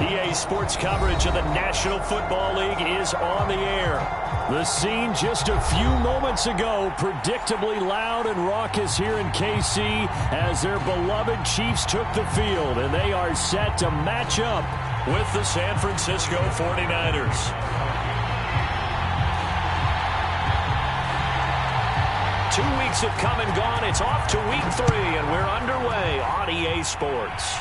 EA Sports coverage of the National Football League is on the air. The scene just a few moments ago, predictably loud and raucous here in KC as their beloved Chiefs took the field, and they are set to match up with the San Francisco 49ers. 2 weeks have come and gone. It's off to week 3, and we're underway on EA Sports.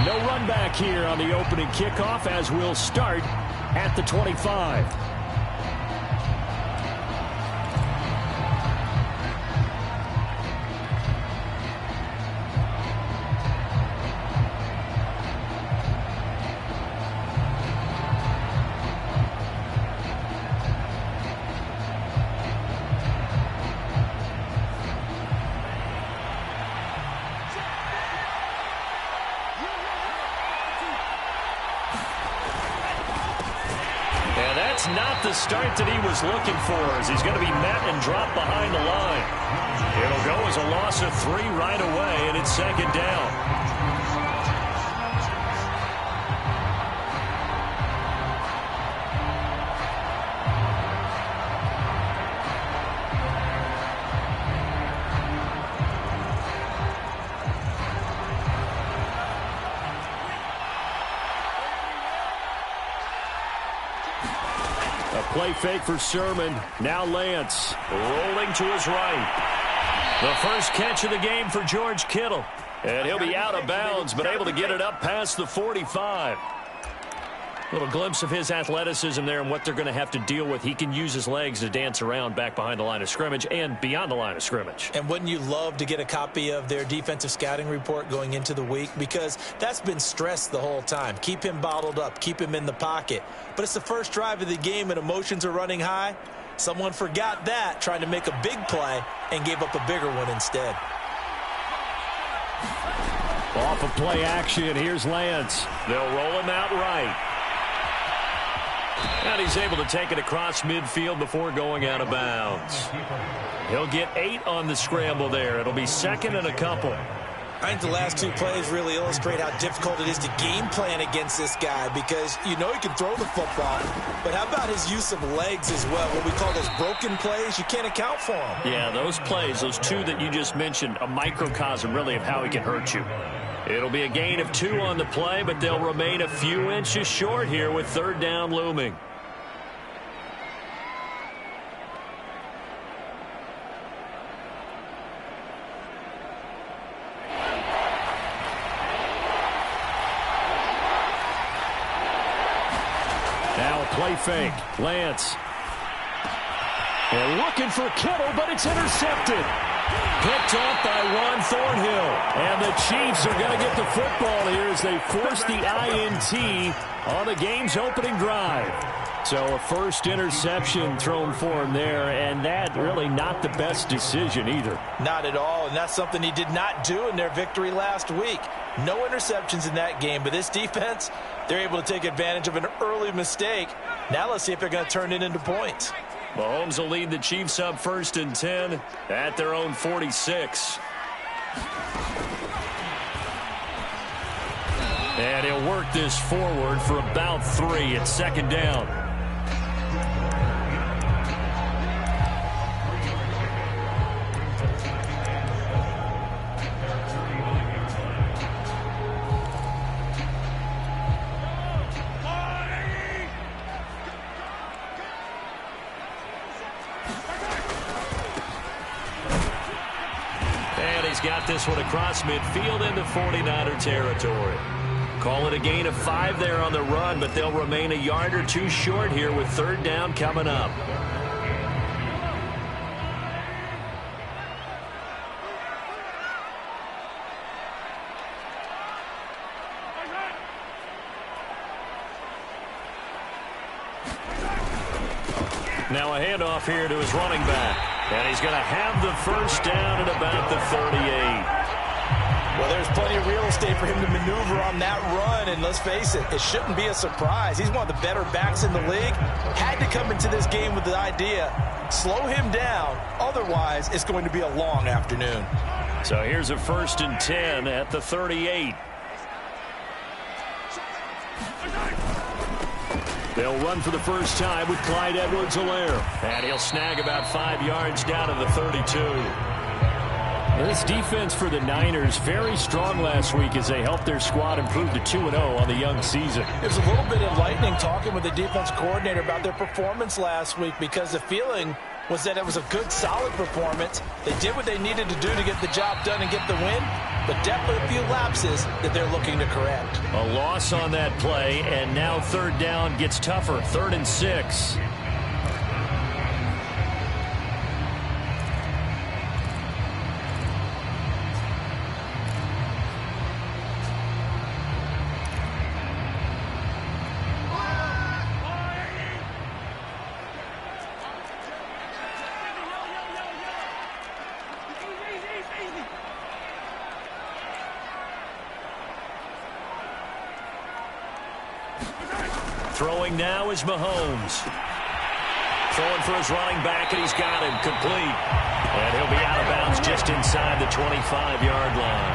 No run back here on the opening kickoff as we'll start at the 25. Not the start that he was looking for, as he's going to be met and dropped behind the line. It'll go as a loss of 3 right away, and it's second down. Play fake for Sermon. Now Lance rolling to his right. The first catch of the game for George Kittle. And he'll be out of bounds, but able to get it up past the 45. Little glimpse of his athleticism there and what they're going to have to deal with. He can use his legs to dance around back behind the line of scrimmage and beyond the line of scrimmage. And wouldn't you love to get a copy of their defensive scouting report going into the week? Because that's been stressed the whole time. Keep him bottled up. Keep him in the pocket. But it's the first drive of the game and emotions are running high. Someone forgot that, trying to make a big play, and gave up a bigger one instead. Off of play action, here's Lance. They'll roll him out right. And he's able to take it across midfield before going out of bounds. He'll get 8 on the scramble there. It'll be second and a couple. I think the last 2 plays really illustrate how difficult it is to game plan against this guy, because you know he can throw the football, but how about his use of legs as well? What we call those broken plays, you can't account for them. Yeah, those plays, those 2 that you just mentioned, a microcosm really of how he can hurt you. It'll be a gain of 2 on the play, but they'll remain a few inches short here with third down looming. Now a play fake. Lance. They're looking for Kittle, but it's intercepted. Picked off by Juan Thornhill. And the Chiefs are going to get the football here as they force the INT on the game's opening drive. So a first interception thrown for him there, and that really not the best decision either. Not at all, and that's something he did not do in their victory last week. No interceptions in that game, but this defense, they're able to take advantage of an early mistake. Now let's see if they're going to turn it into points. Mahomes will lead the Chiefs up 1st and 10 at their own 46. And he'll work this forward for about 3 at second down. Got this one across midfield into 49er territory. Call it a gain of 5 there on the run, but they'll remain a yard or 2 short here with third down coming up. Now a handoff here to his running back. And he's going to have the first down at about the 38. Well, there's plenty of real estate for him to maneuver on that run. And let's face it, it shouldn't be a surprise. He's one of the better backs in the league. Had to come into this game with the idea, slow him down. Otherwise, it's going to be a long afternoon. So here's a 1st and 10 at the 38. They'll run for the first time with Clyde Edwards-Helaire. And he'll snag about 5 yards down to the 32. This defense for the Niners, very strong last week as they helped their squad improve to 2-0 on the young season. It was a little bit enlightening talking with the defense coordinator about their performance last week, because the feeling was that it was a good, solid performance. They did what they needed to do to get the job done and get the win, but definitely a few lapses that they're looking to correct. A loss on that play, and now 3rd down gets tougher. 3rd and 6. Throwing now is Mahomes. Throwing for his running back, and he's got him complete. And he'll be out of bounds just inside the 25-yard line.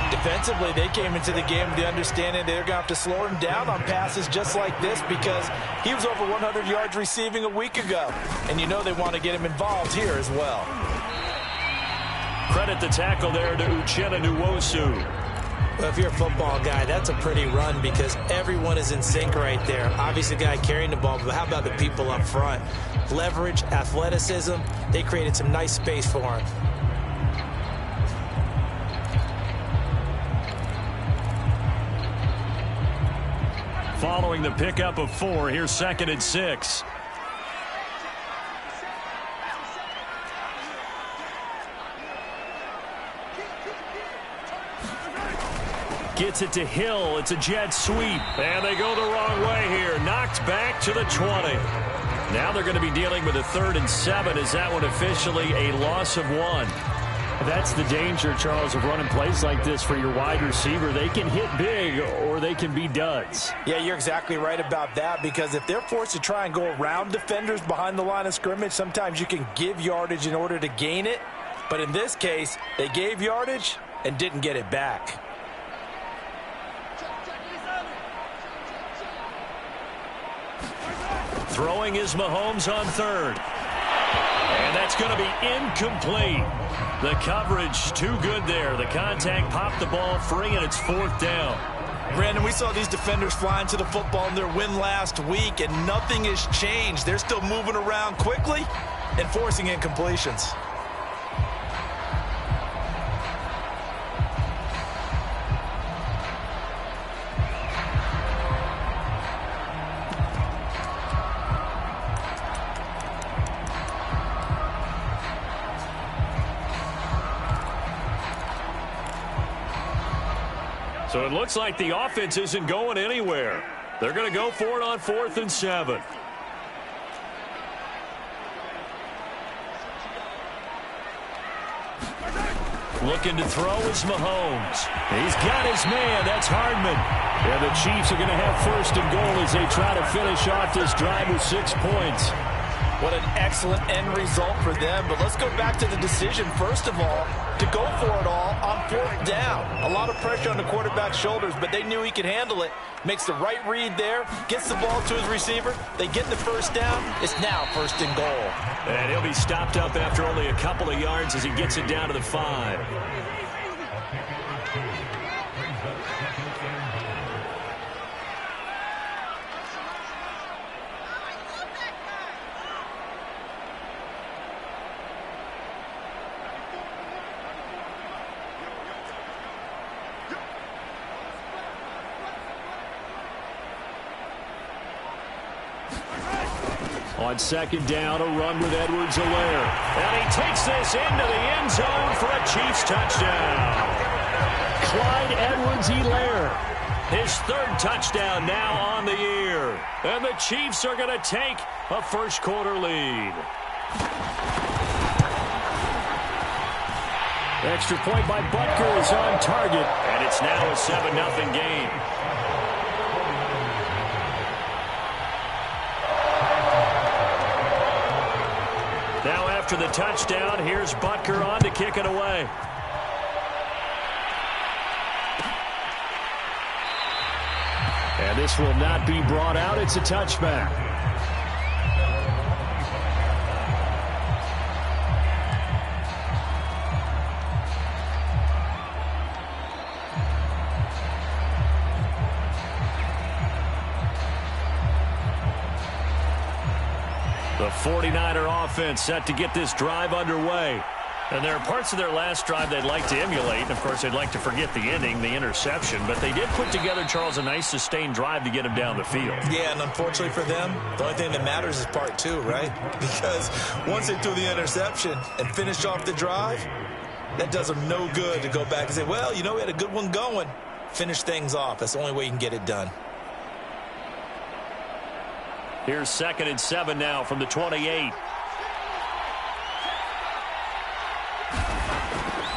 Defensively, they came into the game with the understanding they're going to have to slow him down on passes just like this, because he was over 100 yards receiving a week ago. And you know they want to get him involved here as well. Credit the tackle there to Uchenna Nwosu. Well, if you're a football guy, that's a pretty run, because everyone is in sync right there. Obviously, the guy carrying the ball, but how about the people up front? Leverage, athleticism, they created some nice space for him. Following the pickup of 4, here's 2nd and 6. Gets it to Hill. It's a jet sweep. And they go the wrong way here. Knocked back to the 20. Now they're going to be dealing with a 3rd and 7. Is that one officially a loss of 1? That's the danger, Charles, of running plays like this for your wide receiver. They can hit big or they can be duds. Yeah, you're exactly right about that, because if they're forced to try and go around defenders behind the line of scrimmage, sometimes you can give yardage in order to gain it. But in this case, they gave yardage and didn't get it back. Throwing is Mahomes on 3rd. And that's going to be incomplete. The coverage too good there. The contact popped the ball free, and it's 4th down. Brandon, we saw these defenders flying to the football in their win last week, and nothing has changed. They're still moving around quickly and forcing incompletions. So it looks like the offense isn't going anywhere. They're going to go for it on 4th and 7. Looking to throw is Mahomes. He's got his man. That's Hardman. And the Chiefs are going to have 1st and goal as they try to finish off this drive with 6 points. What an excellent end result for them. But let's go back to the decision, first of all, to go for it all on 4th down. A lot of pressure on the quarterback's shoulders, but they knew he could handle it. Makes the right read there, gets the ball to his receiver. They get the 1st down. It's now 1st and goal. And he'll be stopped up after only a couple of yards as he gets it down to the 5. On 2nd down, a run with Edwards-Helaire. And he takes this into the end zone for a Chiefs touchdown. Clyde Edwards-Helaire, his 3rd touchdown now on the year. And the Chiefs are going to take a first-quarter lead. Extra point by Butker is on target. And it's now a 7-0 game. Now after the touchdown, here's Butker on to kick it away. And this will not be brought out. It's a touchback. The 49er offense set to get this drive underway. And there are parts of their last drive they'd like to emulate. And, of course, they'd like to forget the ending, the interception. But they did put together, Charles, a nice sustained drive to get him down the field. Yeah, and unfortunately for them, the only thing that matters is part two, right? Because once they threw the interception and finished off the drive, that does them no good to go back and say, well, you know, we had a good one going. Finish things off. That's the only way you can get it done. Here's 2nd and 7 now from the 28.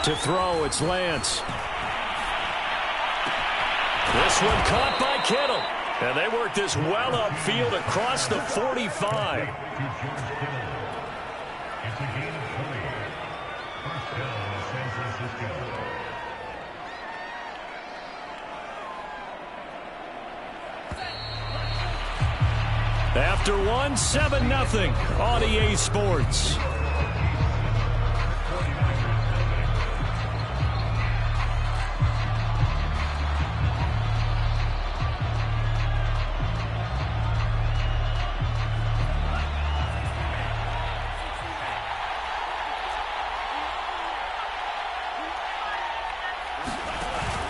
To throw, it's Lance. This one caught by Kittle. And they work this well upfield across the 45. After one, 7-0 on EA Sports.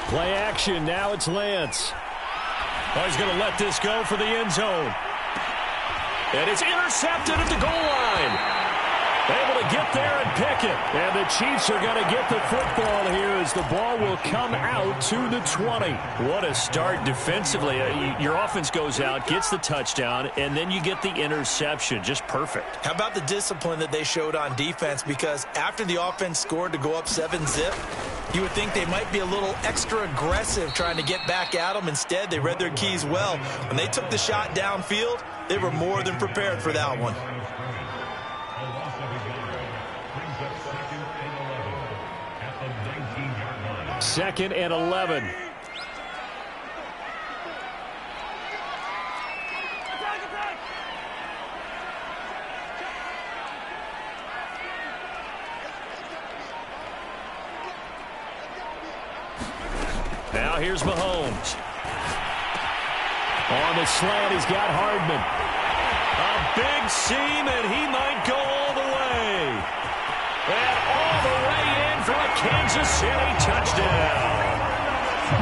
Play action. Now it's Lance. Oh, he's going to let this go for the end zone. And it's intercepted at the goal line. Able to get there and pick it. And the Chiefs are going to get the football here as the ball will come out to the 20. What a start defensively. Your offense goes out, gets the touchdown, and then you get the interception. Just perfect. How about the discipline that they showed on defense? Because after the offense scored to go up 7-zip, you would think they might be a little extra aggressive trying to get back at them. Instead, they read their keys well. When they took the shot downfield, they were more than prepared for that one. Second and 11. Now here's Mahomes. On the slant, he's got Hardman. A big seam, and he might go all the way. And all the way in for a Kansas City touchdown.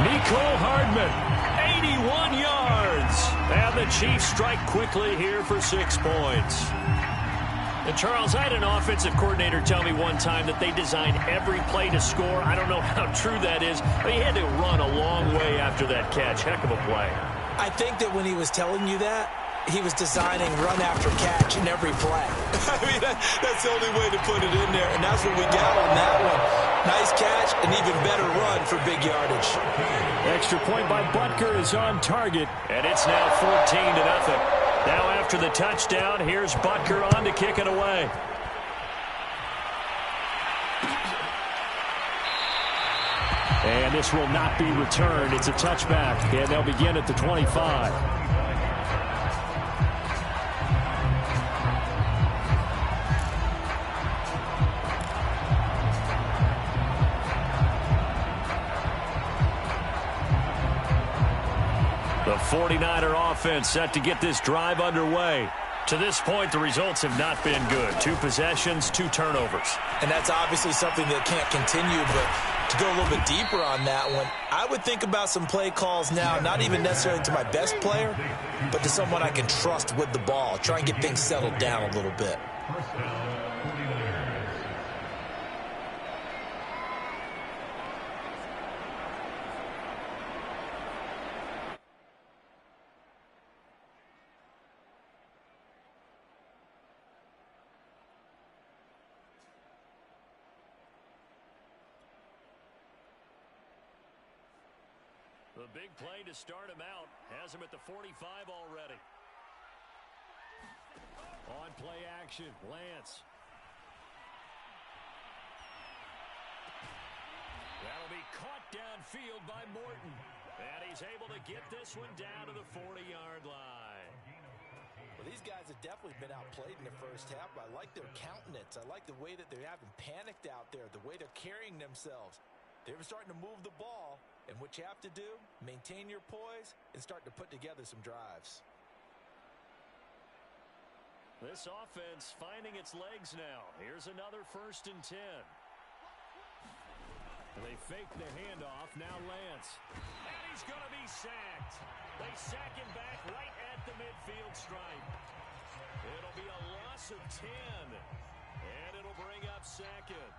Mecole Hardman, 81 yards. And the Chiefs strike quickly here for 6 points. And Charles, I had an offensive coordinator tell me one time that they designed every play to score. I don't know how true that is, but he had to run a long way after that catch. Heck of a play. I think that when he was telling you that, he was designing run after catch in every play. I mean, that's the only way to put it in there, and that's what we got on that one. Nice catch, an even better run for big yardage. Extra point by Butker is on target, and it's now 14-0. Now after the touchdown, here's Butker on to kick it away. And this will not be returned. It's a touchback, and they'll begin at the 25. The 49er offense set to get this drive underway. To this point, the results have not been good. 2 possessions, 2 turnovers. And that's obviously something that can't continue, but to go a little bit deeper on that one, I would think about some play calls now, not even necessarily to my best player, but to someone I can trust with the ball. Try and get things settled down a little bit. The big play to start him out has him at the 45 already. On play action, Lance. caught downfield by Morton. And he's able to get this one down to the 40-yard line. Well, these guys have definitely been outplayed in the first half, but I like their countenance. I like the way that they haven't panicked out there, the way they're carrying themselves. They're starting to move the ball, and what you have to do, maintain your poise and start to put together some drives. This offense finding its legs now. Here's another 1st and 10. They fake the handoff. Now Lance. And he's going to be sacked. They sack him back right at the midfield stripe. It'll be a loss of 10. And it'll bring up 2nd.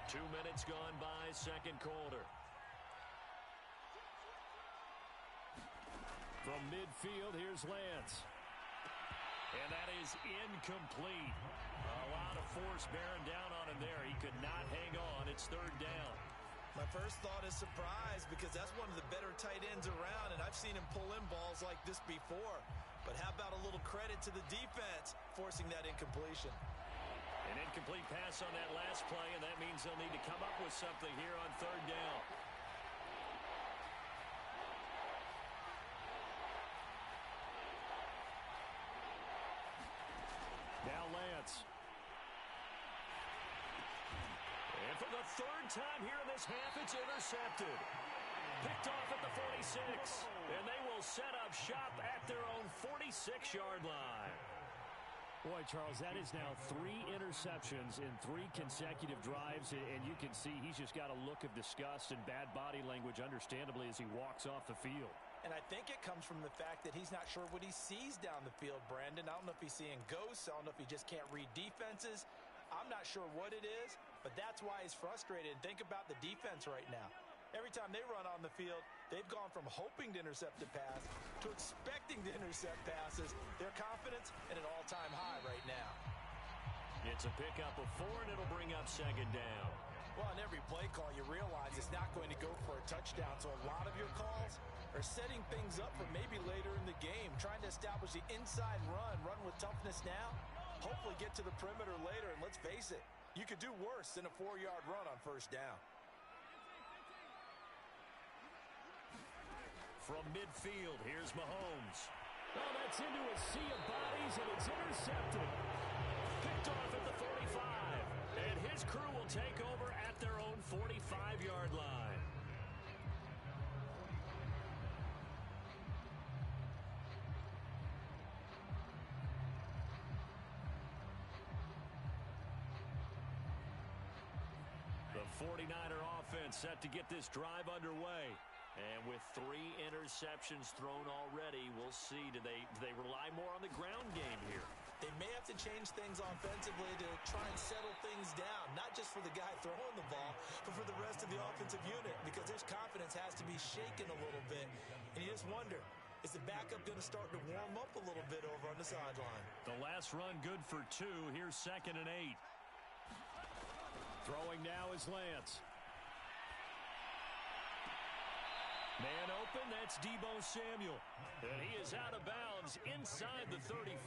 Two minutes gone by, 2nd quarter. From midfield, here's Lance. And that is incomplete. A lot of force bearing down on him there. He could not hang on. It's 3rd down. My first thought is surprise because that's one of the better tight ends around, and I've seen him pull in balls like this before. But how about a little credit to the defense forcing that incompletion? An incomplete pass on that last play, and that means they'll need to come up with something here on 3rd down. Now Lance. And for the 3rd time here in this half, it's intercepted. Picked off at the 46. And they will set up shop at their own 46-yard line. Boy, Charles, that is now 3 interceptions in 3 consecutive drives, and you can see he's just got a look of disgust and bad body language, understandably, as he walks off the field. And I think it comes from the fact that he's not sure what he sees down the field, Brandon. I don't know if he's seeing ghosts. I don't know if he just can't read defenses. I'm not sure what it is, but that's why he's frustrated. And think about the defense right now. Every time they run on the field, they've gone from hoping to intercept a pass to expecting to intercept passes. Their confidence at an all-time high right now. It's a pickup of 4, and it'll bring up 2nd down. Well, on every play call, you realize it's not going to go for a touchdown. So a lot of your calls are setting things up for maybe later in the game, trying to establish the inside run with toughness now, hopefully get to the perimeter later. And let's face it, you could do worse than a 4-yard run on 1st down. From midfield, here's Mahomes. Oh, that's into a sea of bodies, and it's intercepted. Picked off at the 45. And his crew will take over at their own 45-yard line. The 49er offense set to get this drive underway. And with 3 interceptions thrown already, we'll see. Do they rely more on the ground game here? They may have to change things offensively to try and settle things down, not just for the guy throwing the ball, but for the rest of the offensive unit, because his confidence has to be shaken a little bit. And you just wonder, is the backup going to start to warm up a little bit over on the sideline? The last run good for 2. Here's 2nd and 8. Throwing now is Lance. Man open, that's Deebo Samuel. And he is out of bounds inside the 35.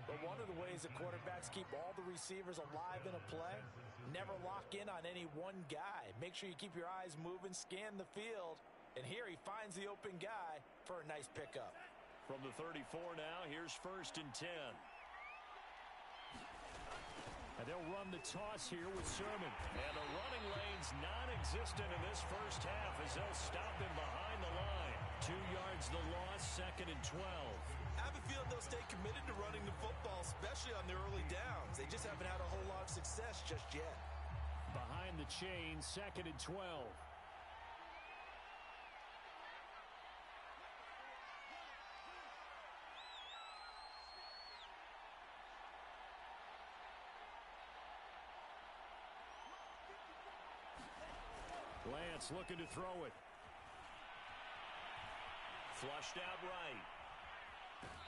But one of the ways that quarterbacks keep all the receivers alive in a play, never lock in on any one guy. Make sure you keep your eyes moving, scan the field. And here he finds the open guy for a nice pickup. From the 34 now, here's 1st and 10. And they'll run the toss here with Sermon. And the running lane's non-existent in this first half as they'll stop him behind the line. 2 yards the loss, 2nd and 12. I have a feeling they'll stay committed to running the football, especially on their early downs. They just haven't had a whole lot of success just yet. Behind the chain, 2nd and 12. Lance looking to throw it. Flushed out right.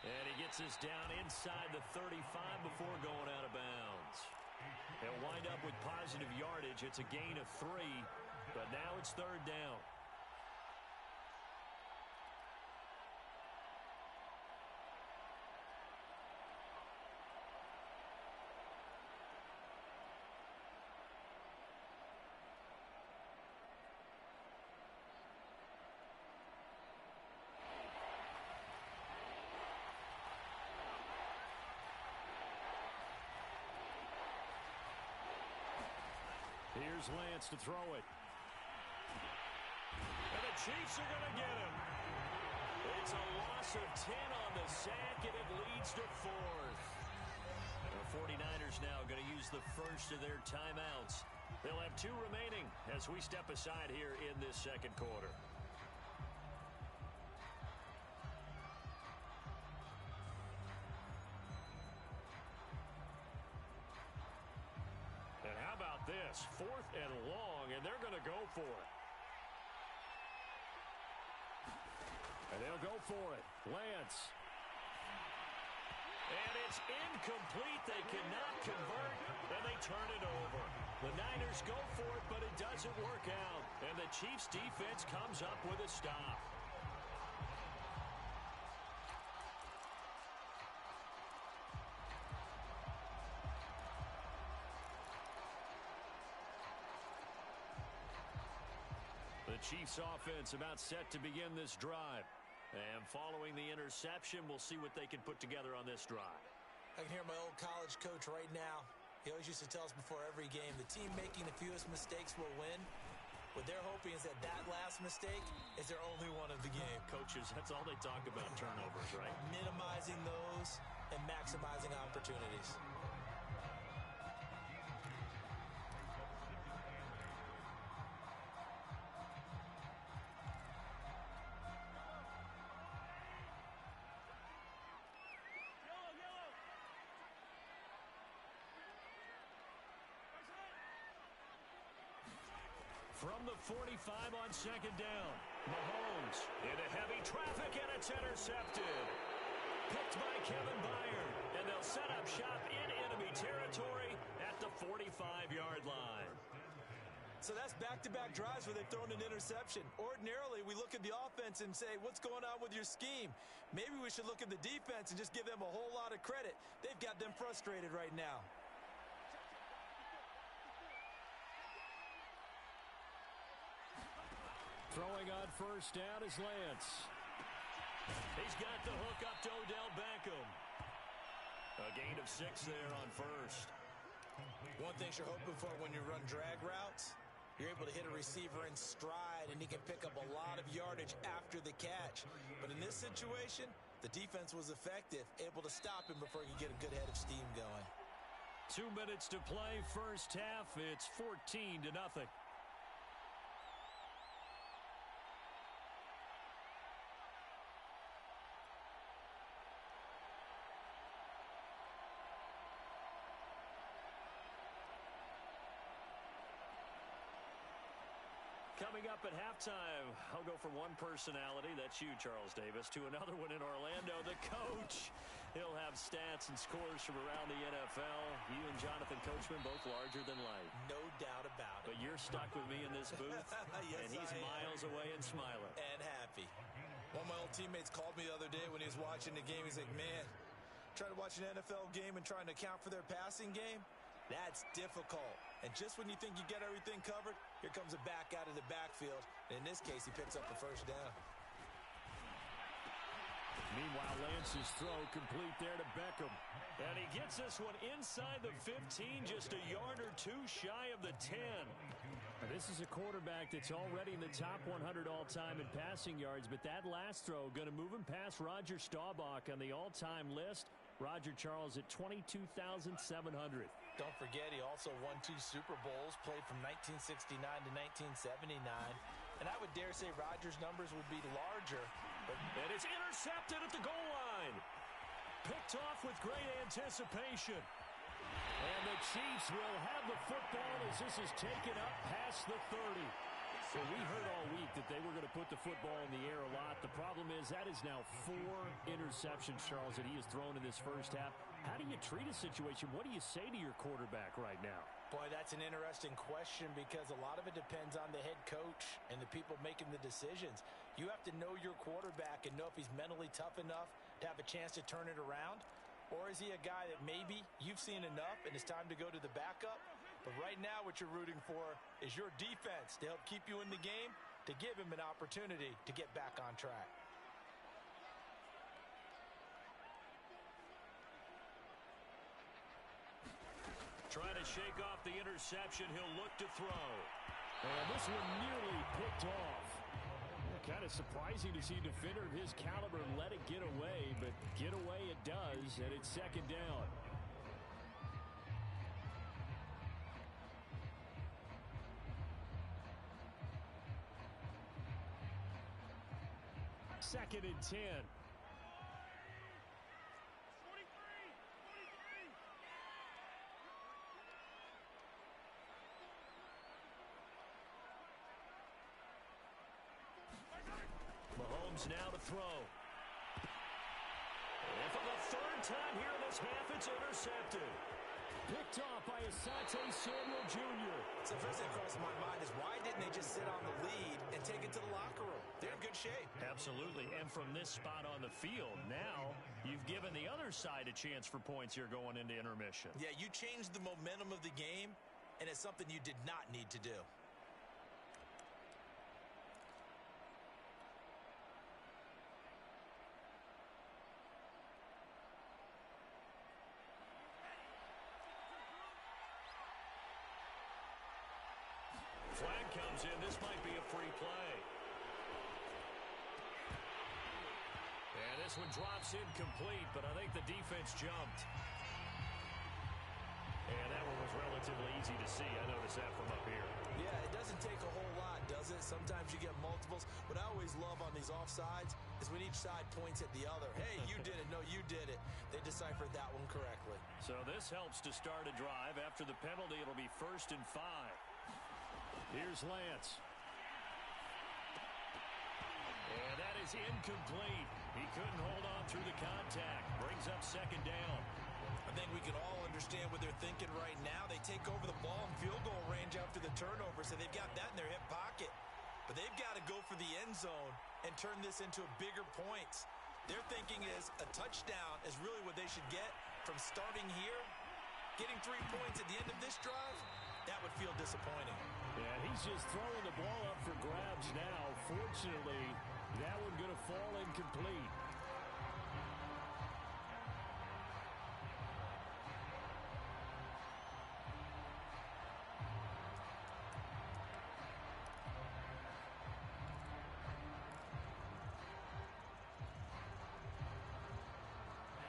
And he gets us down inside the 35 before going out of bounds. They'll wind up with positive yardage. It's a gain of 3, but now it's 3rd down. Here's Lance to throw it. And the Chiefs are going to get him. It's a loss of 10 on the sack, and it leads to 4th. The 49ers now going to use the first of their timeouts. They'll have 2 remaining as we step aside here in this second quarter. And how about this? 4th and long, and they're going to go for it. And they'll go for it. Lance. And it's incomplete. They cannot convert, and they turn it over. The Niners go for it, but it doesn't work out. And the Chiefs' defense comes up with a stop. The Chiefs' offense about set to begin this drive. And following the interception, we'll see what they can put together on this drive. I can hear my old college coach right now. He always used to tell us before every game, the team making the fewest mistakes will win. What they're hoping is that last mistake is their only one of the game. Coaches, that's all they talk about, turnovers, right? Minimizing those and maximizing opportunities. From the 45 on second down, Mahomes into heavy traffic, and it's intercepted. Picked by Kevin Byard, and they'll set up shop in enemy territory at the 45-yard line. So that's back-to-back drives where they've thrown an interception. Ordinarily, we look at the offense and say, what's going on with your scheme? Maybe we should look at the defense and just give them a whole lot of credit. They've got them frustrated right now. Throwing on first down is Lance. He's got the hook up to Odell Beckham. A gain of 6 there on first. One thing you're hoping for when you run drag routes, you're able to hit a receiver in stride, and he can pick up a lot of yardage after the catch. But in this situation, the defense was effective, able to stop him before he could get a good head of steam going. 2 minutes to play first half. It's 14-0. Coming up at halftime, I'll go from one personality, that's you, Charles Davis, to another one in Orlando, the coach. He'll have stats and scores from around the NFL. You and Jonathan Coachman, both larger than life. No doubt about it. But you're stuck with me in this booth, yes, and he's miles away and smiling. And happy. One of my old teammates called me the other day when he was watching the game. He's like, man, trying to watch an NFL game and trying to account for their passing game? That's difficult. And just when you think you get everything covered, here comes a back out of the backfield. And in this case, he picks up the first down. Meanwhile, Lance's throw complete there to Beckham. And he gets this one inside the 15, just a yard or two shy of the 10. Now, this is a quarterback that's already in the top 100 all-time in passing yards, but that last throw going to move him past Roger Staubach on the all-time list. Roger Charles at 22,700. Don't forget, he also won 2 Super Bowls, played from 1969 to 1979. And I would dare say Roger's numbers would be larger. And it's intercepted at the goal line. Picked off with great anticipation. And the Chiefs will have the football as this is taken up past the 30. So we heard all week that they were going to put the football in the air a lot. The problem is that is now 4 interceptions, Charles, that he has thrown in this first half. How do you treat a situation? What do you say to your quarterback right now? Boy, that's an interesting question because a lot of it depends on the head coach and the people making the decisions. You have to know your quarterback and know if he's mentally tough enough to have a chance to turn it around. Or is he a guy that maybe you've seen enough and it's time to go to the backup? But right now what you're rooting for is your defense to help keep you in the game, to give him an opportunity to get back on track. Trying to shake off the interception. He'll look to throw. And this one nearly picked off. Kind of surprising to see a defender of his caliber let it get away, but get away it does, and it's second down. Second and 10. Mahomes now to throw. And for the third time here in this half, it's intercepted. Picked off by Asante Samuel Jr. So first thing across my mind is why didn't they just sit on the lead and take it to the locker room? They're in good shape. Absolutely. And from this spot on the field, now you've given the other side a chance for points here going into intermission. Yeah, you changed the momentum of the game, and it's something you did not need to do. Flag comes in. This might be a free play. And this one drops incomplete, but I think the defense jumped. And that one was relatively easy to see. I noticed that from up here. Yeah, it doesn't take a whole lot, does it? Sometimes you get multiples. What I always love on these offsides is when each side points at the other. Hey, you did it. No, you did it. They deciphered that one correctly. So this helps to start a drive. After the penalty, it'll be 1st and 5. Here's Lance. And that is incomplete. He couldn't hold on through the contact. Brings up second down. I think we can all understand what they're thinking right now. They take over the ball in field goal range after the turnover, so they've got that in their hip pocket. But they've got to go for the end zone and turn this into bigger points. Their thinking is a touchdown is really what they should get from starting here. Getting 3 points at the end of this drive, that would feel disappointing. Yeah, he's just throwing the ball up for grabs now. Fortunately, that one going to fall incomplete.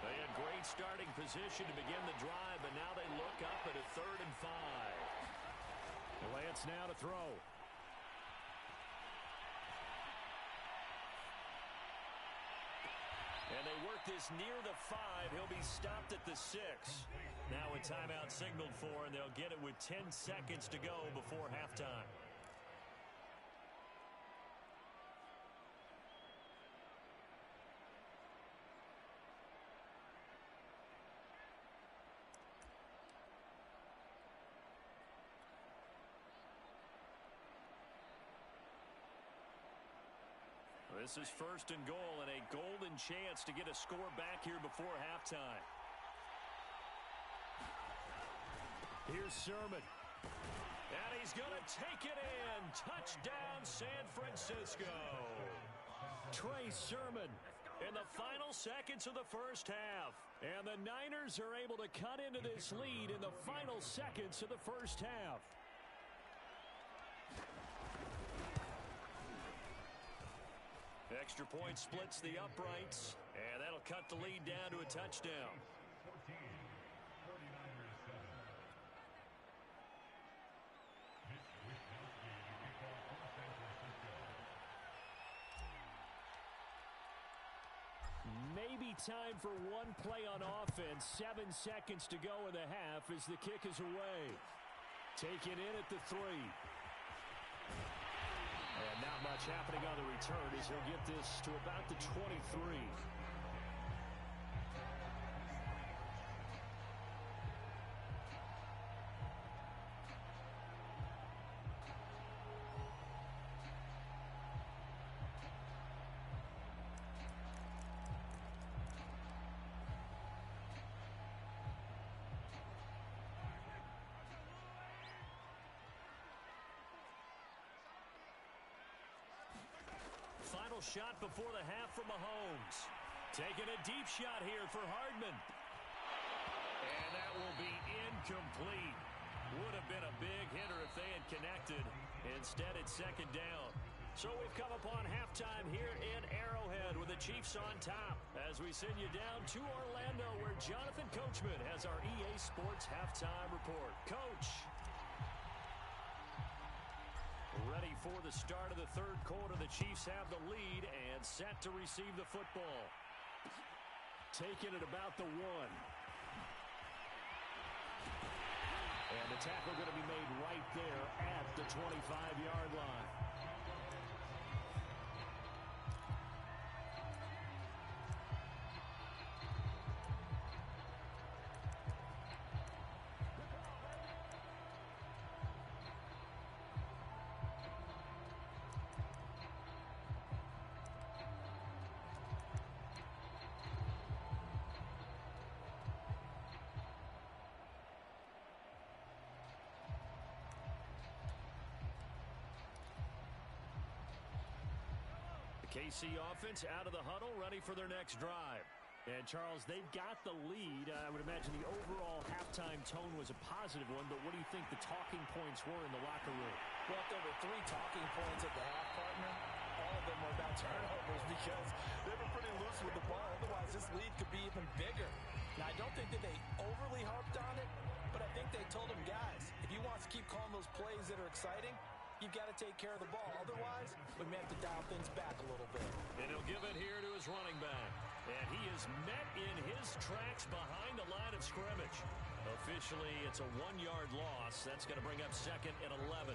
They had great starting position to begin the drive, but now they look up at a 3rd and 5. Lance now to throw. And they work this near the 5. He'll be stopped at the 6. Now a timeout signaled for, and they'll get it with 10 seconds to go before halftime. This is 1st and goal and a golden chance to get a score back here before halftime. Here's Sermon. And he's going to take it in. Touchdown, San Francisco. Trey Sermon in the final seconds of the first half. And the Niners are able to cut into this lead in the final seconds of the first half. Extra point splits the uprights, and that'll cut the lead down to a touchdown. Maybe time for one play on offense. 7 seconds to go in the half as the kick is away. Taken in at the 3. And not much happening on the return as he'll get this to about the 23. Final shot before the half from Mahomes. Taking a deep shot here for Hardman. And that will be incomplete. Would have been a big hitter if they had connected. Instead, it's second down. So we've come upon halftime here in Arrowhead with the Chiefs on top as we send you down to Orlando where Jonathan Coachman has our EA Sports halftime report. Coach. Ready for the start of the third quarter. The Chiefs have the lead and set to receive the football. Taking it about the 1. And the tackle going to be made right there at the 25-yard line. KC offense out of the huddle, ready for their next drive. And, Charles, they've got the lead. I would imagine the overall halftime tone was a positive one, but what do you think the talking points were in the locker room? Well, if there were 3 talking points at the half, partner, all of them were about turnovers because they were pretty loose with the ball. Otherwise, this lead could be even bigger. Now, I don't think that they overly harped on it, but I think they told them, guys, if you want to keep calling those plays that are exciting, you've got to take care of the ball. Otherwise, we may have to dial things back a little bit. And he'll give it here to his running back. And he is met in his tracks behind the line of scrimmage. Officially, it's a 1-yard loss. That's going to bring up second and 11.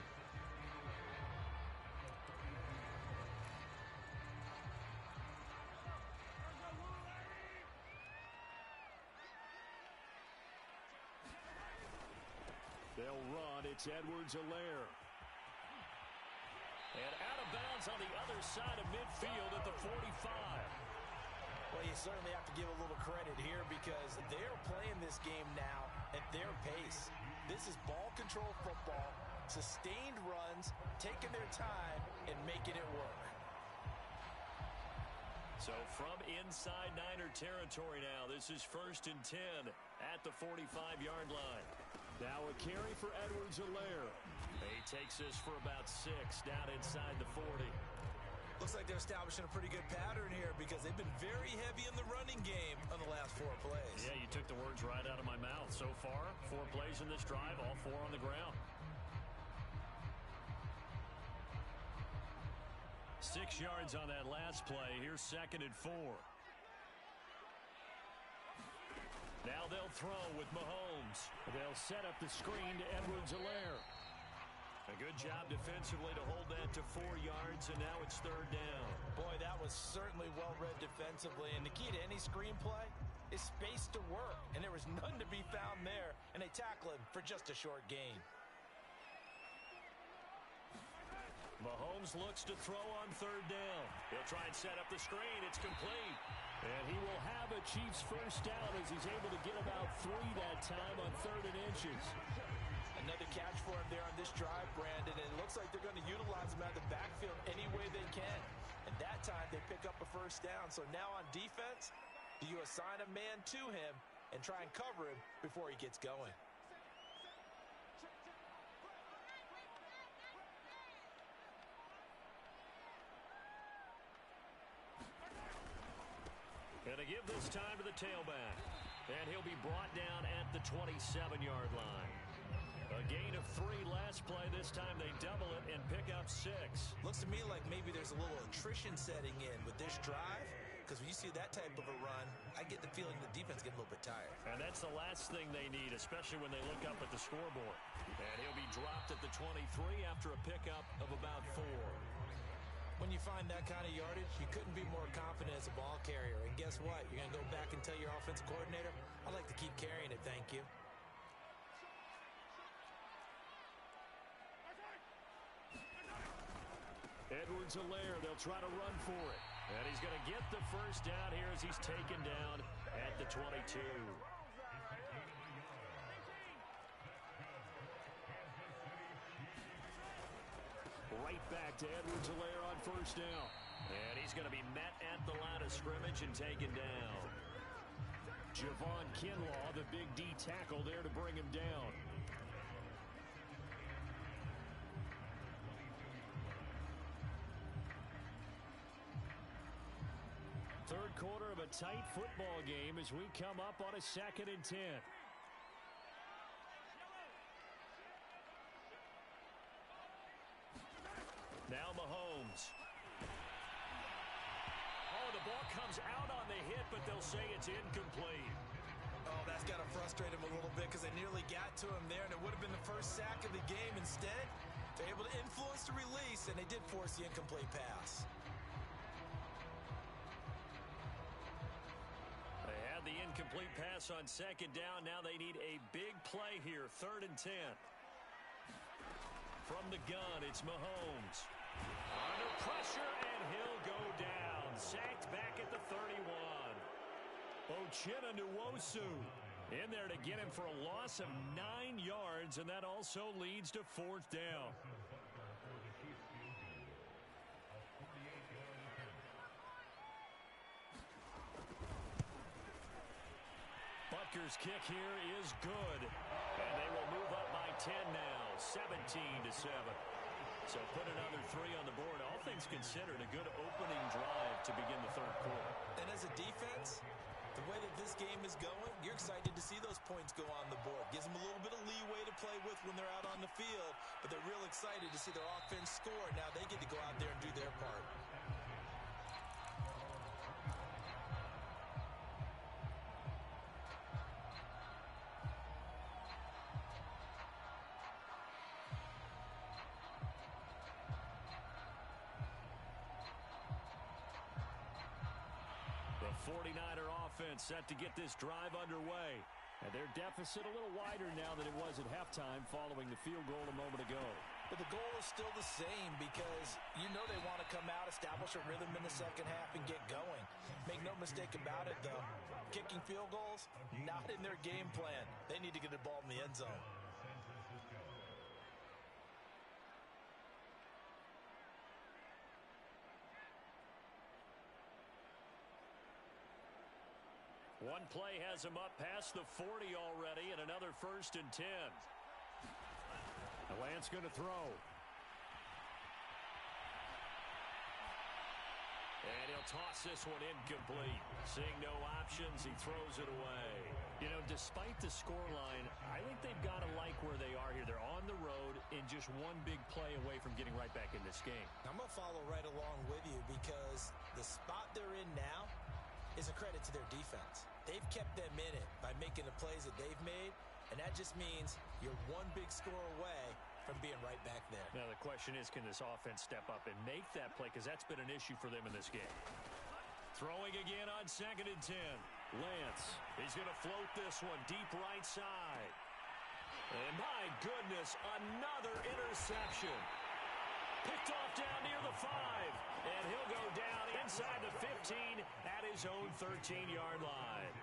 They'll run. It's Edwards-Helaire. And out of bounds on the other side of midfield at the 45. Well, you certainly have to give a little credit here because they're playing this game now at their pace. This is ball control football, sustained runs, taking their time and making it work. So from inside Niner territory now, this is 1st and 10 at the 45-yard line. Now a carry for Edwards-Helaire. He takes this for about 6 down inside the 40. Looks like they're establishing a pretty good pattern here because they've been very heavy in the running game on the last 4 plays. Yeah, you took the words right out of my mouth. So far, 4 plays in this drive, all 4 on the ground. 6 yards on that last play. Here's 2nd and 4. Now they'll throw with Mahomes. They'll set up the screen to Edwards-Helaire. A good job defensively to hold that to 4 yards, and now it's 3rd down. Boy, that was certainly well-read defensively, and the key to any screenplay is space to work, and there was none to be found there, and they tackle him for just a short gain. Mahomes looks to throw on 3rd down. He'll try and set up the screen. It's complete. And he will have a Chiefs first down as he's able to get about 3 that time on 3rd and inches. Another catch for him there on this drive, Brandon, and it looks like they're going to utilize him out of the backfield any way they can. And that time they pick up a first down. So now on defense, do you assign a man to him and try and cover him before he gets going? And to give this time to the tailback. And he'll be brought down at the 27-yard line. A gain of 3 last play. This time they double it and pick up 6. Looks to me like maybe there's a little attrition setting in with this drive. Because when you see that type of a run, I get the feeling the defense gets a little bit tired. And that's the last thing they need, especially when they look up at the scoreboard. And he'll be dropped at the 23 after a pickup of about 4. When you find that kind of yardage, you couldn't be more confident as a ball carrier. And guess what? You're going to go back and tell your offensive coordinator, I'd like to keep carrying it, thank you. Edwards-Helaire, they'll try to run for it. And he's going to get the first down here as he's taken down at the 22. Right back to Edwards-Helaire on first down. And he's going to be met at the line of scrimmage and taken down. Javon Kinlaw, the big D tackle there to bring him down. Third quarter of a tight football game as we come up on a 2nd and 10. Now Mahomes. Oh, the ball comes out on the hit, but they'll say it's incomplete. Oh, that's got to frustrate him a little bit because they nearly got to him there, and it would have been the first sack of the game. Instead, they're able to influence the release, and they did force the incomplete pass. They had the incomplete pass on 2nd down. Now they need a big play here. 3rd and 10. From the gun, it's Mahomes. Under pressure, and he'll go down. Sacked back at the 31. Uchenna Nwosu in there to get him for a loss of 9 yards, and that also leads to 4th down. Butker's kick here is good, and they will move up by 10 now, 17-7. So put another 3 on the board. All things considered, a good opening drive to begin the 3rd quarter. And as a defense, the way that this game is going, you're excited to see those points go on the board. Gives them a little bit of leeway to play with when they're out on the field, but they're real excited to see their offense score. Now they get to go out there and do their part. The 49er offense set to get this drive underway. And their deficit a little wider now than it was at halftime following the field goal a moment ago. But the goal is still the same because you know they want to come out, establish a rhythm in the second half, and get going. Make no mistake about it, though. Kicking field goals, not in their game plan. They need to get the ball in the end zone. One play has him up past the 40 already, and another 1st and 10. The Lance going to throw. And he'll toss this one incomplete. Seeing no options, he throws it away. You know, despite the scoreline, I think they've got to like where they are here. They're on the road and just one big play away from getting right back in this game. I'm going to follow right along with you because the spot they're in now is a credit to their defense. They've kept them in it by making the plays that they've made, and that just means you're one big score away from being right back there. Now the question is, can this offense step up and make that play? Because that's been an issue for them in this game. Throwing again on 2nd and 10. Lance, he's going to float this one deep right side. And my goodness, another interception. Picked off down near the 5, and he'll go down inside the 15 at his own 13-yard line.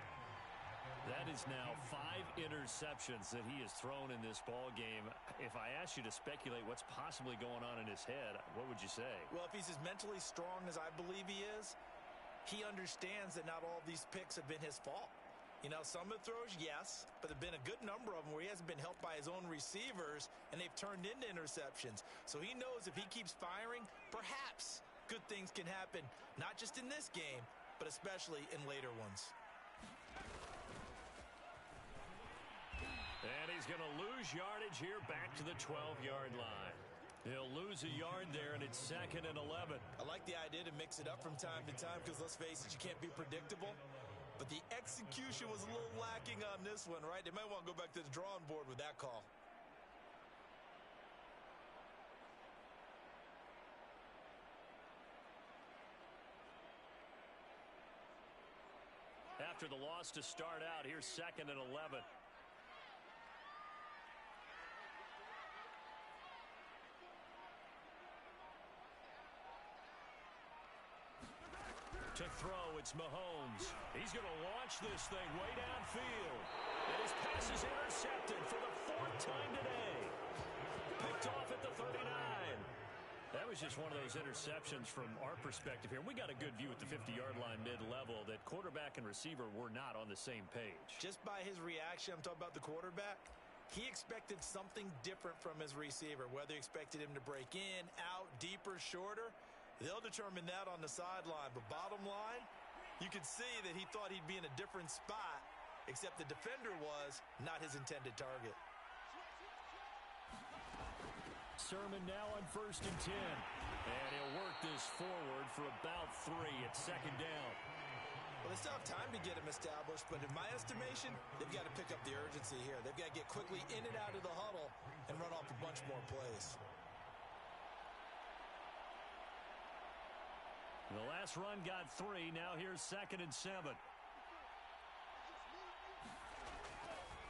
That is now 5 interceptions that he has thrown in this ball game. If I asked you to speculate what's possibly going on in his head, what would you say? Well, if he's as mentally strong as I believe he is, he understands that not all of these picks have been his fault. You know, some of the throws, yes, but there have been a good number of them where he hasn't been helped by his own receivers, and they've turned into interceptions. So he knows if he keeps firing, perhaps good things can happen, not just in this game, but especially in later ones. And he's going to lose yardage here back to the 12-yard line. He'll lose a yard there, and it's 2nd and 11. I like the idea to mix it up from time to time because, let's face it, you can't be predictable. But the execution was a little lacking on this one, right? They might want to go back to the drawing board with that call. After the loss to start out, here's 2nd and 11. To throw, it's Mahomes. He's going to launch this thing way downfield. And his pass is intercepted for the 4th time today. Picked off at the 39. That was just one of those interceptions from our perspective here. We got a good view at the 50-yard line mid-level that quarterback and receiver were not on the same page. Just by his reaction, I'm talking about the quarterback, he expected something different from his receiver, whether he expected him to break in, out, deeper, shorter. They'll determine that on the sideline. But bottom line, You could see that he thought he'd be in a different spot, except the defender was not his intended target. Sermon now on 1st and 10. And he'll work this forward for about 3 at 2nd down. Well, they still have time to get him established, but in my estimation, they've got to pick up the urgency here. They've got to get quickly in and out of the huddle and run off a bunch more plays. The last run got 3. Now here's 2nd and 7.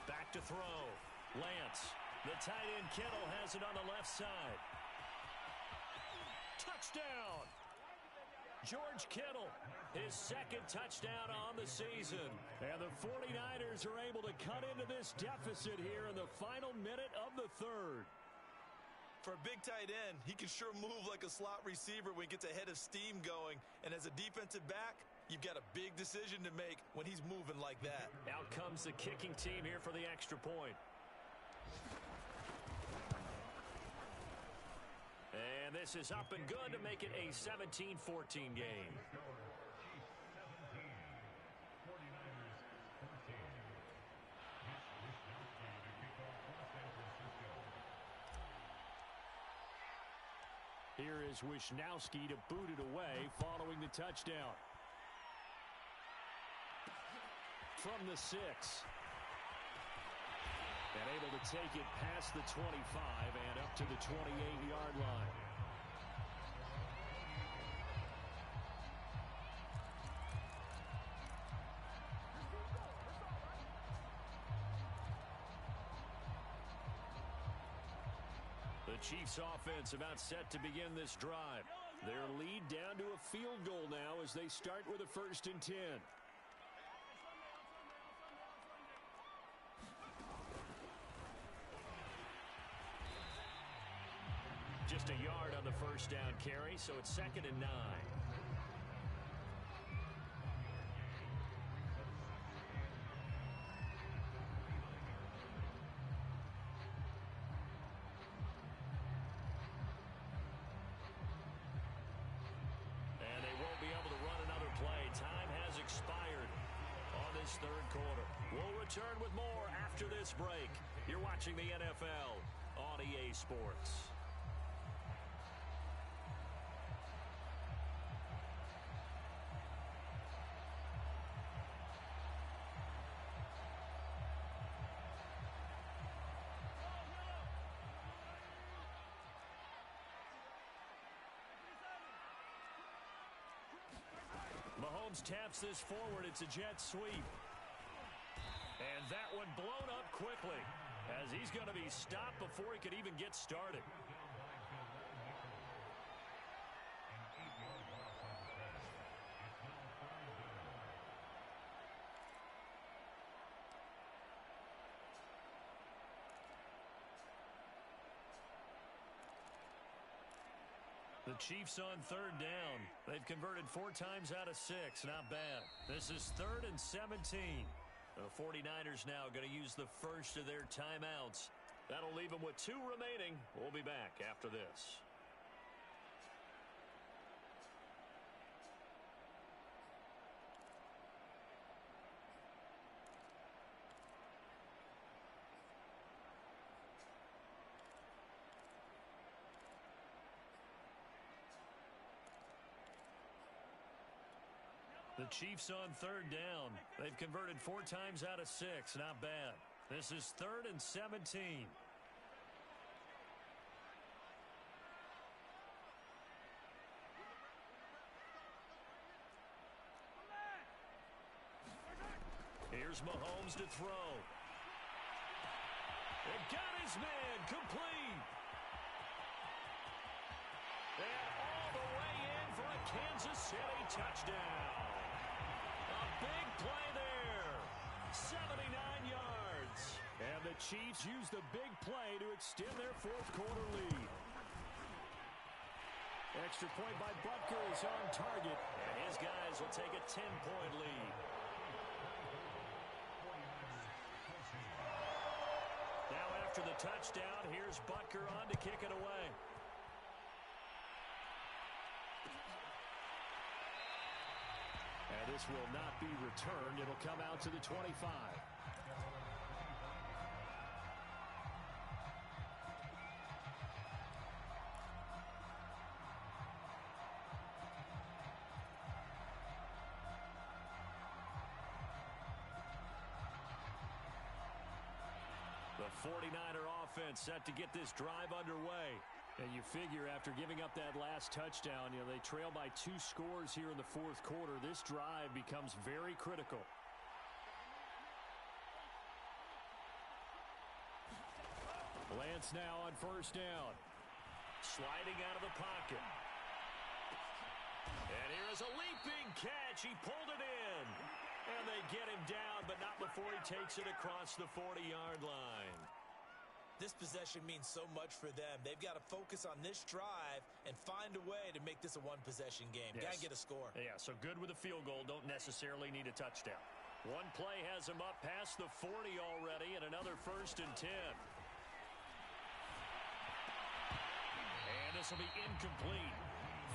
Back to throw. Lance. The tight end Kittle has it on the left side. Touchdown! George Kittle, his 2nd touchdown on the season. And the 49ers are able to cut into this deficit here in the final minute of the 3rd. For a big tight end, he can sure move like a slot receiver when he gets a head of steam going. And as a defensive back, you've got a big decision to make when he's moving like that. Out comes the kicking team here for the extra point. And this is up and good to make it a 17-14 game. Here is Wisnowski to boot it away following the touchdown. From the 6. And able to take it past the 25 and up to the 28-yard line. The Chiefs offense about set to begin this drive. Their lead down to a field goal now as they start with a 1st and 10. Just a yard on the 1st down carry, so it's 2nd and 9. And they won't be able to run another play. Time has expired on this 3rd quarter. We'll return with more after this break. You're watching the NFL on EA Sports. Mahomes taps this forward. It's a jet sweep. And that one blown up quickly as he's going to be stopped before he could even get started. The Chiefs on 3rd down. They've converted 4 times out of 6. Not bad. This is 3rd and 17. The 49ers now going to use the first of their timeouts. That'll leave them with 2 remaining. We'll be back after this. The Chiefs on 3rd down. They've converted 4 times out of 6. Not bad. This is 3rd and 17. Here's Mahomes to throw. It got his man complete. And all the way in for a Kansas City touchdown. A big play there. 79 yards. And the Chiefs use the big play to extend their 4th quarter lead. Extra point by Butker is on target. And his guys will take a 10-point lead. Now after the touchdown, here's Butker on to kick it away. And this will not be returned. It'll come out to the 25. The 49er offense set to get this drive underway. And you figure after giving up that last touchdown, they trail by 2 scores here in the fourth quarter. This drive becomes very critical. Lance now on first down. Sliding out of the pocket. And here is a leaping catch. He pulled it in. And they get him down, but not before he takes it across the 40-yard line. This possession means so much for them. They've got to focus on this drive and find a way to make this a one-possession game. Yes. Got to get a score. Yeah, so good with a field goal. Don't necessarily need a touchdown. One play has him up past the 40 already, and another 1st and 10. And this will be incomplete.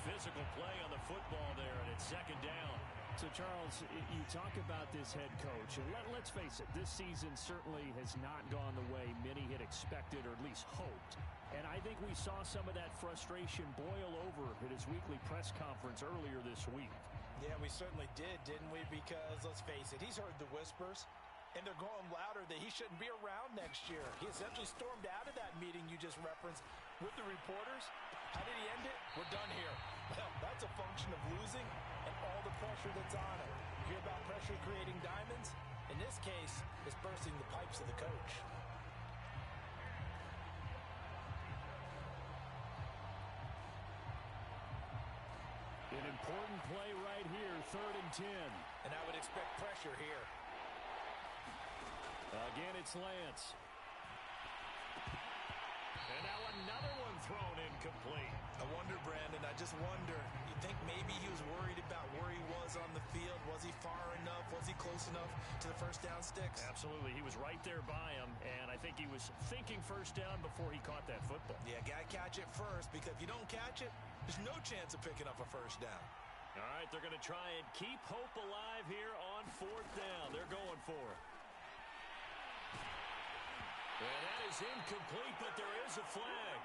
Physical play on the football there, and it's 2nd down. So, Charles, you talk about this head coach, and let's face it, this season certainly has not gone the way many had expected or at least hoped. And I think we saw some of that frustration boil over at his weekly press conference earlier this week. Yeah, we certainly did, didn't we? Because, let's face it, he's heard the whispers, and they're going louder that he shouldn't be around next year. He essentially stormed out of that meeting you just referenced with the reporters. How did he end it? We're done here. Well, that's a function of losing and all the pressure that's on him. You hear about pressure creating diamonds? In this case, it's bursting the pipes of the coach. An important play right here, 3rd and 10. And I would expect pressure here. Again, it's Lance. And now another one thrown incomplete. I wonder, Brandon, I just wonder, you think maybe he was worried about where he was on the field? Was he far enough? Was he close enough to the first down sticks? Absolutely. He was right there by him, and I think he was thinking first down before he caught that football. Yeah, got to catch it first, because if you don't catch it, there's no chance of picking up a first down. All right, they're going to try and keep hope alive here on 4th down. They're going for it. And that is incomplete, but there is a flag.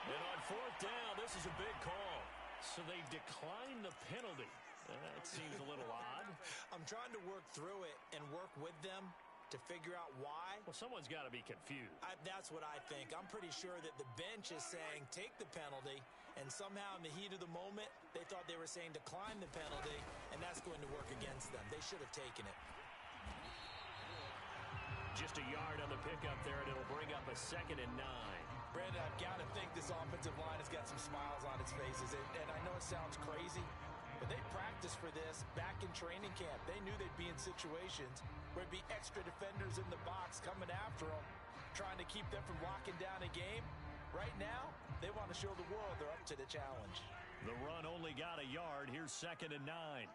And on 4th down, this is a big call. So they decline the penalty. That seems a little odd. I'm trying to work through it and work with them to figure out why. Well, someone's got to be confused. That's what I think. I'm pretty sure that the bench is saying take the penalty, and somehow in the heat of the moment, they thought they were saying decline the penalty, and that's going to work against them. They should have taken it. Just a yard on the pickup there, and it'll bring up a 2nd and 9. Brandon, I've got to think this offensive line has got some smiles on its faces. And I know it sounds crazy, but they practiced for this back in training camp. They knew they'd be in situations where there'd be extra defenders in the box coming after them, trying to keep them from locking down a game. Right now, they want to show the world they're up to the challenge. The run only got a yard. Here's 2nd and 9.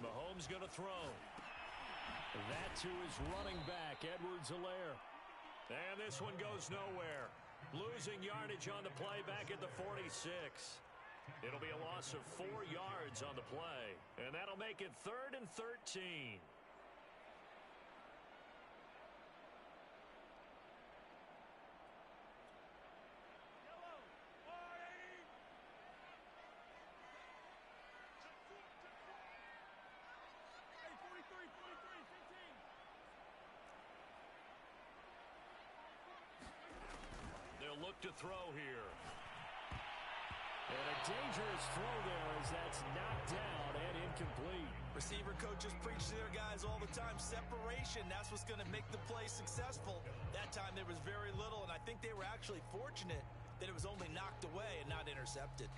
Mahomes going to throw. That to his running back, Edwards-Helaire. And this one goes nowhere. Losing yardage on the play back at the 46. It'll be a loss of 4 yards on the play. And that'll make it 3rd and 13. They'll look to throw here. And a dangerous throw there as that's knocked down and incomplete. Receiver coaches preach to their guys all the time. Separation, that's what's going to make the play successful. That time there was very little, and I think they were actually fortunate that it was only knocked away and not intercepted.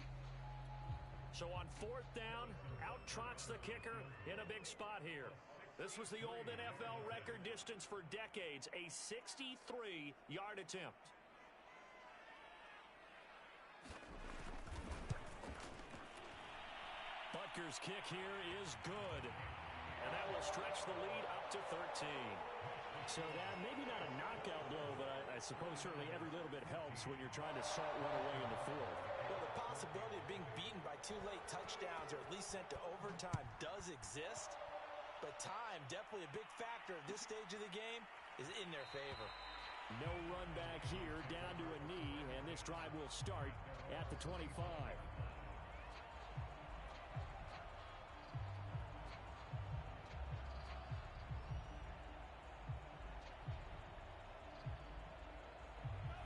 So on 4th down, out trots the kicker in a big spot here. This was the old NFL record distance for decades, a 63-yard attempt. Butker's kick here is good. And that will stretch the lead up to 13. So that maybe not a knockout blow, but I suppose certainly every little bit helps when you're trying to salt one away in the fourth. Well, the possibility of being beaten by 2 late touchdowns or at least sent to overtime does exist. But time, definitely a big factor at this stage of the game, is in their favor. No run back here, down to a knee, and this drive will start at the 25.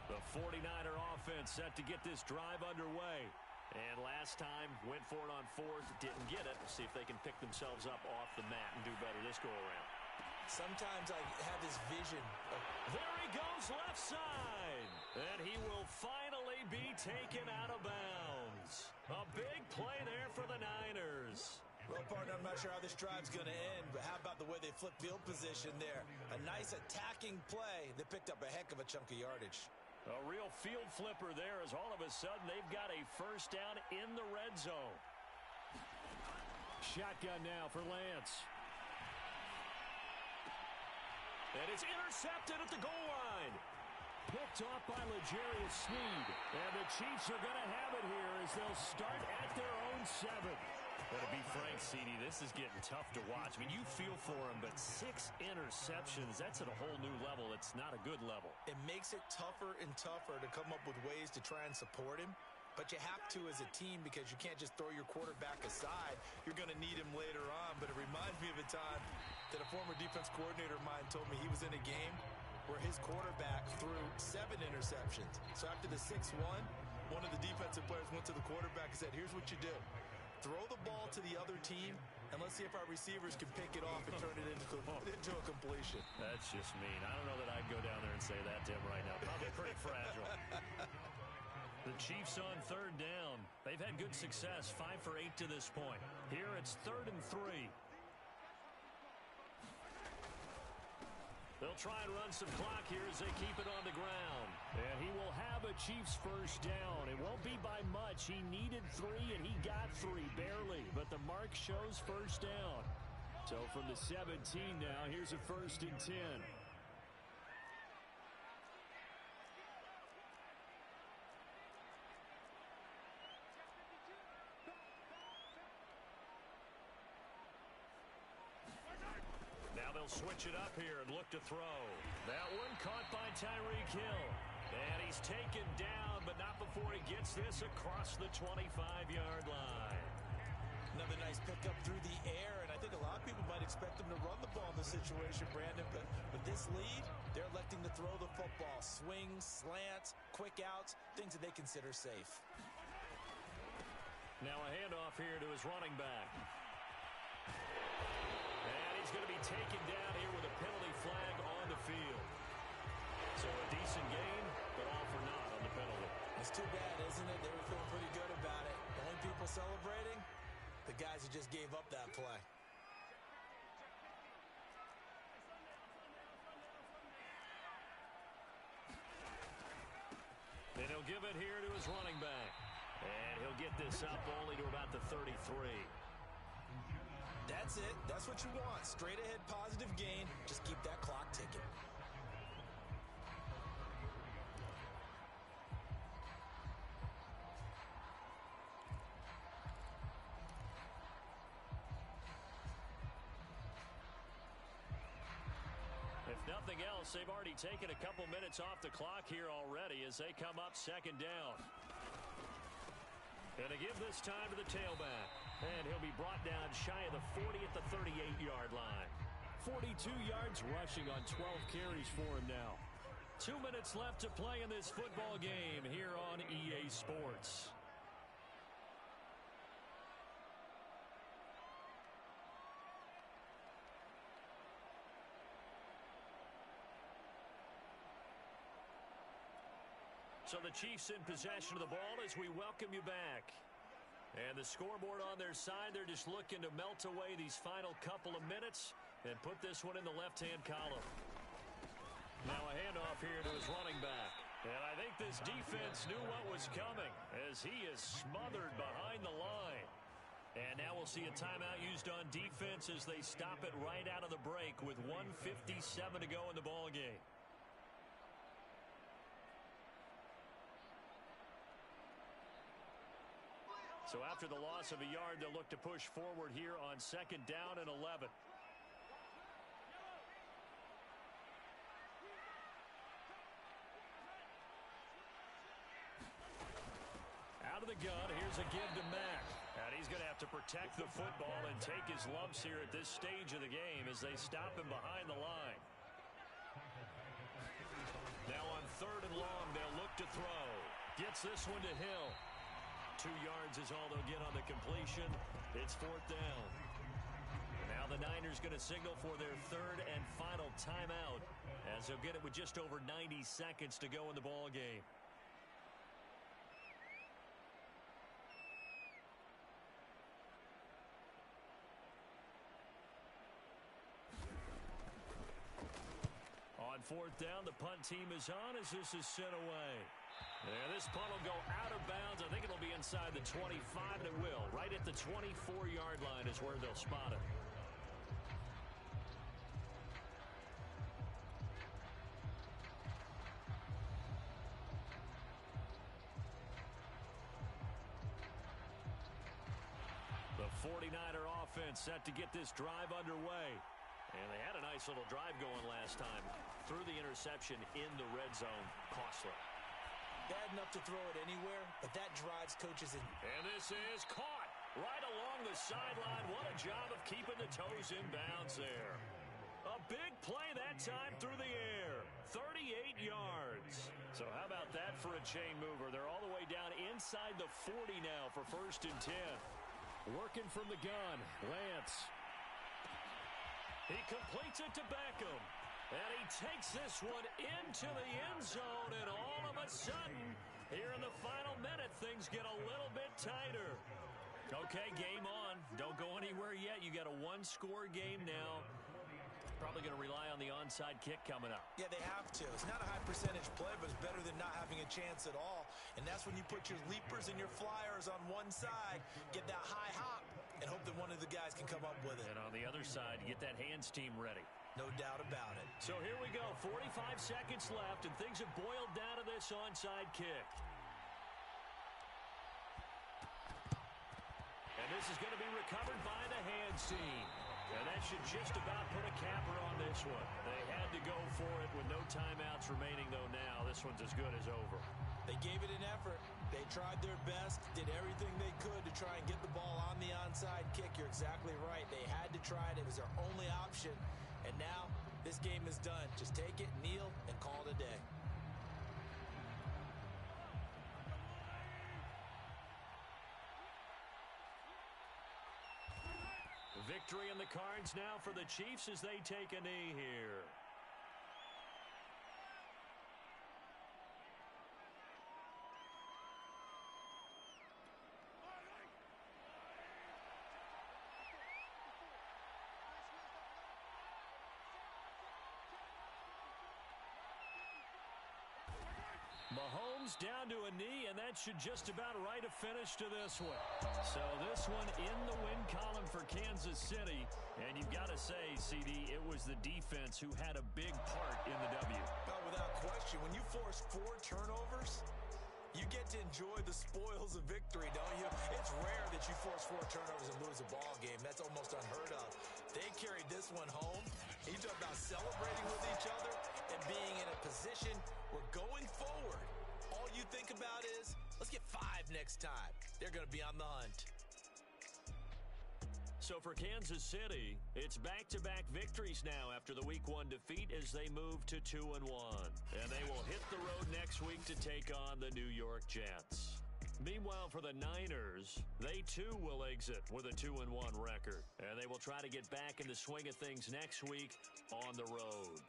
The 49er offense set to get this drive underway. And last time, went for it on fourth, didn't get it. We'll see if they can pick themselves up off the mat and do better this go-around. Sometimes I have this vision. There he goes, left side. And he will finally be taken out of bounds. A big play there for the Niners. Well, partner, I'm not sure how this drive's going to end, but how about the way they flip field position there? A nice attacking play that picked up a heck of a chunk of yardage. A real field flipper there as all of a sudden they've got a first down in the red zone. Shotgun now for Lance. And it's intercepted at the goal line. Picked off by L'Jarius Sneed. And the Chiefs are going to have it here as they'll start at their own 7. But to be frank, CD, this is getting tough to watch. I mean, you feel for him, but 6 interceptions, that's at a whole new level. It's not a good level. It makes it tougher and tougher to come up with ways to try and support him. But you have to as a team because you can't just throw your quarterback aside. You're going to need him later on. But it reminds me of a time that a former defense coordinator of mine told me he was in a game where his quarterback threw 7 interceptions. So after the 6-1, one of the defensive players went to the quarterback and said, here's what you do. Throw the ball to the other team, and let's see if our receivers can pick it off and turn it into a completion. That's just mean. I don't know that I'd go down there and say that to him right now. Probably pretty fragile. The Chiefs on 3rd down. They've had good success, 5 for 8 to this point. Here it's 3rd and 3. They'll try and run some clock here as they keep it on the ground. And he will have a Chiefs first down. It won't be by much. He needed 3, and he got 3, barely. But the mark shows first down. So from the 17 now, here's a 1st and 10. Now they'll switch it up here and look to throw. That one caught by Tyreek Hill. And he's taken down, but not before he gets this across the 25-yard line. Another nice pickup through the air, and I think a lot of people might expect them to run the ball in this situation, Brandon. But with this lead, they're electing to throw the football. Swings, slants, quick outs, things that they consider safe. Now a handoff here to his running back. And he's going to be taken down here with a penalty flag on the field. So a decent gain, but all for naught on the penalty. It's too bad, isn't it? They were feeling pretty good about it. The only people celebrating, the guys who just gave up that play. And he'll give it here to his running back. And he'll get this up only to about the 33. That's it. That's what you want. Straight ahead positive gain. Just keep that clock ticking. If nothing else, they've already taken a couple minutes off the clock here already as they come up 2nd down. Going to give this time to the tailback. And he'll be brought down shy of the 40 at the 38-yard line. 42 yards rushing on 12 carries for him now. 2 minutes left to play in this football game here on EA Sports. So the Chiefs in possession of the ball as we welcome you back. And the scoreboard on their side, they're just looking to melt away these final couple of minutes and put this one in the left-hand column. Now a handoff here to his running back. And I think this defense knew what was coming as he is smothered behind the line. And now we'll see a timeout used on defense as they stop it right out of the break with 1:57 to go in the ball game. So after the loss of a yard, they'll look to push forward here on 2nd down and 11. Out of the gun, here's a give to Mack. And he's going to have to protect the football and take his lumps here at this stage of the game as they stop him behind the line. Now on 3rd and long, they'll look to throw. Gets this one to Hill. 2 yards is all they'll get on the completion. It's 4th down. Now the Niners going to signal for their 3rd and final timeout as they'll get it with just over 90 seconds to go in the ball game. On 4th down, the punt team is on as this is sent away. And this punt will go out of bounds. I think it'll be inside the 25, and it will. Right at the 24-yard line is where they'll spot it. The 49er offense set to get this drive underway. And they had a nice little drive going last time. Threw the interception in the red zone. Costly. Bad enough to throw it anywhere, but that drives coaches in. And this is caught right along the sideline. What a job of keeping the toes in bounds there. A big play that time through the air. 38 yards. So how about that for a chain mover? They're all the way down inside the 40 now for 1st and 10. Working from the gun. Lance. He completes it to Beckham. And he takes this one into the end zone. And all of a sudden, here in the final minute, things get a little bit tighter. Okay, game on. Don't go anywhere yet. You got a 1-score game now. Probably going to rely on the onside kick coming up. Yeah, they have to. It's not a high percentage play, but it's better than not having a chance at all. And that's when you put your leapers and your flyers on one side, get that high hop, and hope that one of the guys can come up with it. And on the other side, you get that hands team ready. No doubt about it. So here we go. 45 seconds left, and things have boiled down to this onside kick. And this is going to be recovered by the hands team. And that should just about put a capper on this one. They had to go for it with no timeouts remaining, though now. This one's as good as over. They gave it an effort. They tried their best, did everything they could to try and get the ball on the onside kick. You're exactly right. They had to try it. It was their only option. And now this game is done. Just take it, kneel, and call it a day. Victory in the cards now for the Chiefs as they take a knee here. Mahomes down to a knee, and that should just about write a finish to this one. So this one in the win column for Kansas City. And you've got to say, CD, it was the defense who had a big part in the W. Without question, when you force 4 turnovers, you get to enjoy the spoils of victory, don't you? It's rare that you force 4 turnovers and lose a ball game. That's almost unheard of. They carried this one home. You talk about celebrating with each other and being in a position where going forward, all you think about is, let's get 5 next time. They're going to be on the hunt. So for Kansas City, it's back-to-back victories now after the Week 1 defeat as they move to 2-1. And they will hit the road next week to take on the New York Jets. Meanwhile, for the Niners, they too will exit with a 2-1 record. And they will try to get back in the swing of things next week on the road.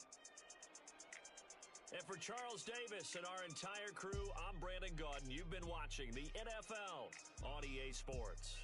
And for Charles Davis and our entire crew, I'm Brandon Gaudin. You've been watching the NFL on EA Sports.